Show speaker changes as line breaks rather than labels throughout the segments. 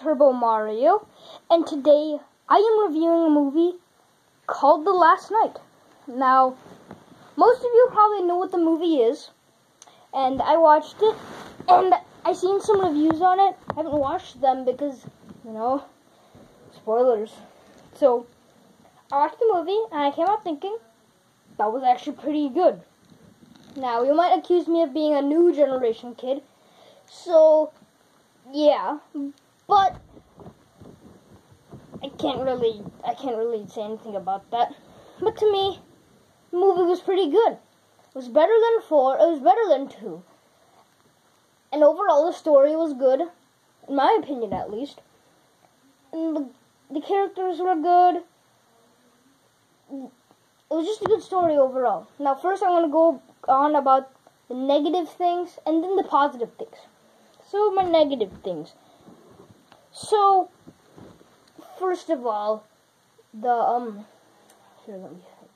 Turbo Mario, and today I am reviewing a movie called The Last Knight. Now, most of you probably know what the movie is, and I watched it, and I seen some reviews on it. I haven't watched them because, spoilers. So, I watched the movie, and I came out thinking that was actually pretty good. Now, you might accuse me of being a new generation kid, so yeah, but I can't really say anything about that. But to me, the movie was pretty good. It was better than 4. It was better than 2. And overall, the story was good, in my opinion at least. And the characters were good. It was just a good story overall. Now, first I'm going to go on about the negative things and then the positive things. So, my negative things. So, first of all, here, let me think.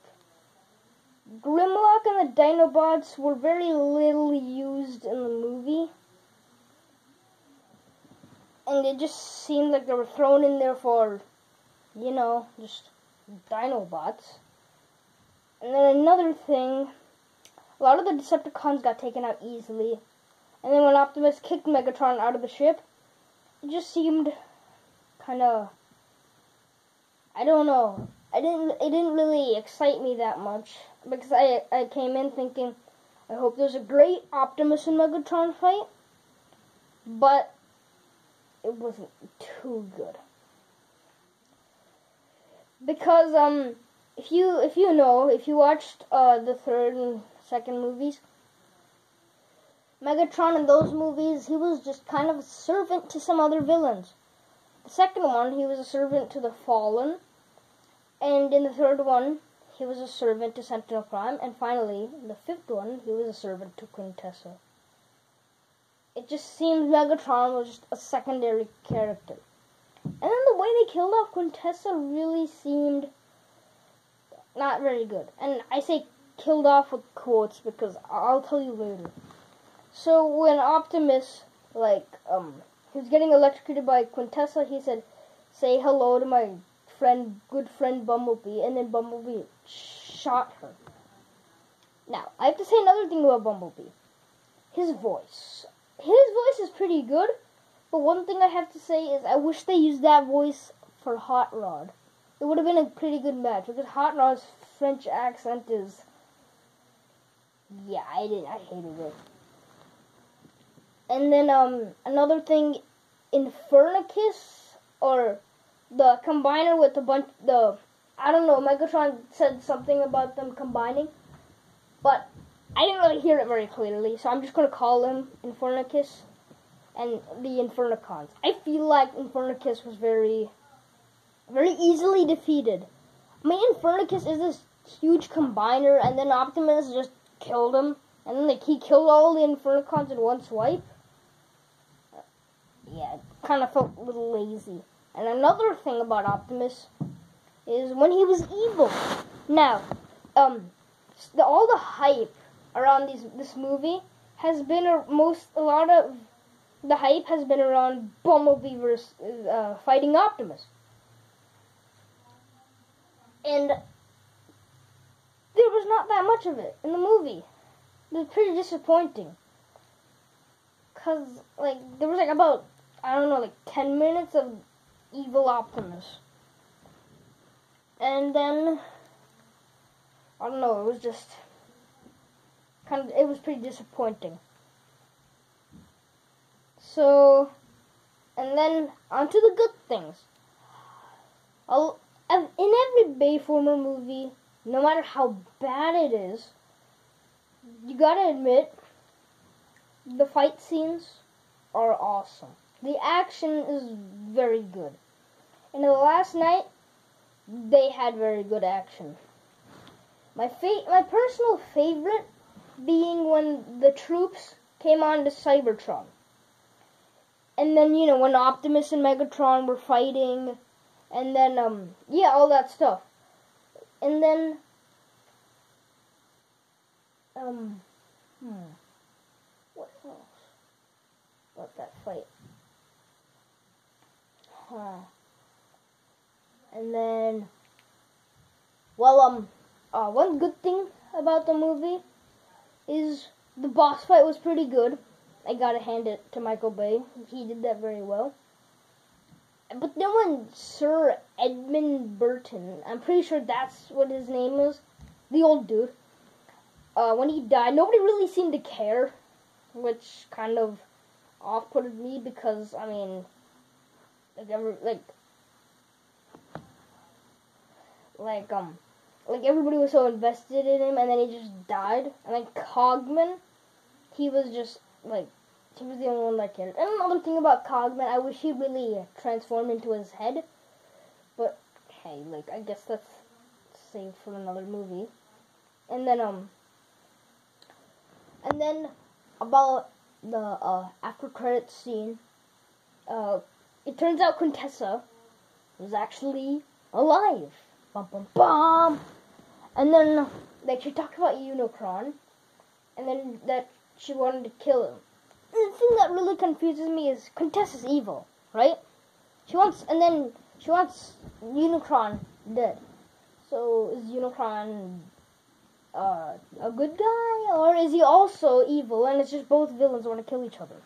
Grimlock and the Dinobots were very little used in the movie. And it just seemed like they were thrown in there for, just Dinobots. And then another thing, a lot of the Decepticons got taken out easily. And then when Optimus kicked Megatron out of the ship, it just seemed kind of, I don't know. It didn't really excite me that much because I came in thinking, I hope there's a great Optimus and Megatron fight, but it wasn't too good. Because if you watched the third and second movies, Megatron in those movies, he was just kind of a servant to some other villains. The second one, he was a servant to the Fallen. And in the third one, he was a servant to Sentinel Prime. And finally, in the fifth one, he was a servant to Quintessa. It just seemed Megatron was just a secondary character. And then the way they killed off Quintessa really seemed not very good. And I say killed off with quotes because I'll tell you later. So when Optimus, he was getting electrocuted by Quintessa, he said, "Say hello to my good friend Bumblebee," and then Bumblebee shot her. Now, I have to say another thing about Bumblebee. His voice. His voice is pretty good, but one thing I have to say is I wish they used that voice for Hot Rod. It would have been a pretty good match, because Hot Rod's French accent is, I hated it. And then, another thing, Infernicus, or the combiner with Megatron said something about them combining, but I didn't really hear it very clearly, so I'm just going to call him Infernicus and the Infernicons. I feel like Infernicus was very, very easily defeated. I mean, Infernicus is this huge combiner, and then Optimus just killed him, and then he killed all the Infernicons in one swipe. Yeah, it kind of felt a little lazy. And another thing about Optimus is when he was evil. Now, all the hype around this movie has been a lot of the hype has been around Bumblebee versus fighting Optimus, and there was not that much of it in the movie. It was pretty disappointing. Cause there was about 10 minutes of evil Optimus. And then, it was just it was pretty disappointing. So, and then, on to the good things. In every Bayformer movie, no matter how bad it is, you gotta admit, the fight scenes are awesome. The action is very good. And in The Last Knight, they had very good action. My personal favorite being when the troops came on to Cybertron. And then, when Optimus and Megatron were fighting, and then, all that stuff. And then, what else about that fight? And then, well, one good thing about the movie is the boss fight was pretty good. I gotta hand it to Michael Bay. He did that very well. But then when Sir Edmund Burton, I'm pretty sure that's what his name is, the old dude, when he died, nobody really seemed to care, which kind of off-putted me because, I mean, like everybody was so invested in him, and then he just died. And like Cogman, he was just like, he was the only one that cared. And another thing about Cogman, I wish he really transformed into his head. But hey, like I guess that's saved for another movie. And then about the after credits scene, it turns out Quintessa was actually alive. Bum bum bum. And then like she talked about Unicron, and then that she wanted to kill him. The thing that really confuses me is Quintessa's evil, right? She wants Unicron dead. So is Unicron a good guy, or is he also evil? And it's just both villains want to kill each other.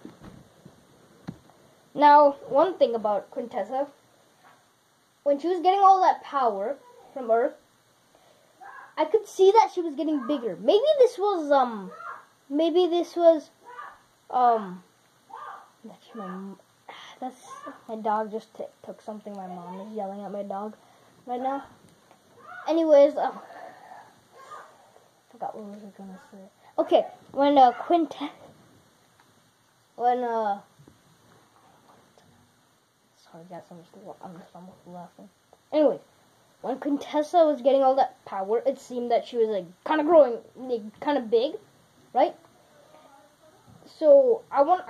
Now, one thing about Quintessa, when she was getting all that power from Earth, I could see that she was getting bigger. Maybe this was that's my dog just took something. My mom is yelling at my dog right now. Anyways, forgot what was I gonna say. Okay, when sorry guys, I'm just almost laughing. Anyway, when Quintessa was getting all that power, it seemed that she was like kind of growing, like, kind of big, right? So I want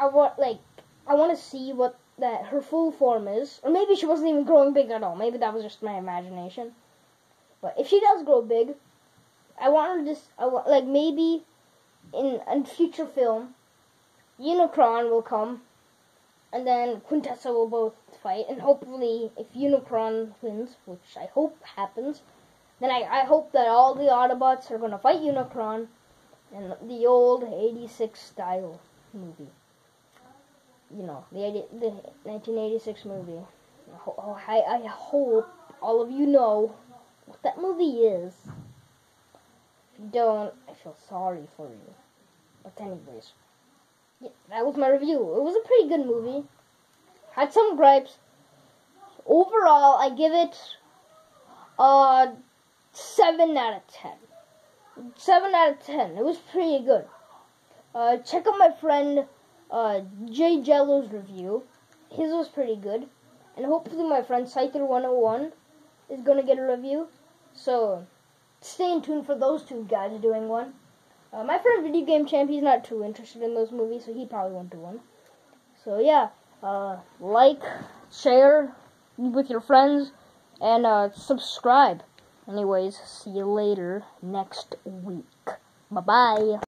to see what her full form is, or maybe she wasn't even growing big at all. Maybe that was just my imagination. But if she does grow big, maybe in future film, Unicron will come, and then Quintessa will both fight, and hopefully, if Unicron wins, which I hope happens, then I hope that all the Autobots are gonna fight Unicron in the old 86 style movie. You know, the 1986 movie. I hope all of you know what that movie is. If you don't, I feel sorry for you. But anyways, yeah, that was my review. It was a pretty good movie. Had some gripes. Overall, I give it 7 out of 10. 7 out of 10. It was pretty good. Check out my friend Jay Jello's review. His was pretty good. And hopefully my friend Scyther101 is going to get a review. So, stay in tune for those two guys doing one. My friend Video Game Champ, he's not too interested in those movies, so he probably won't do one. So, yeah. Like, share with your friends, and subscribe. Anyways, see you later next week. Bye-bye.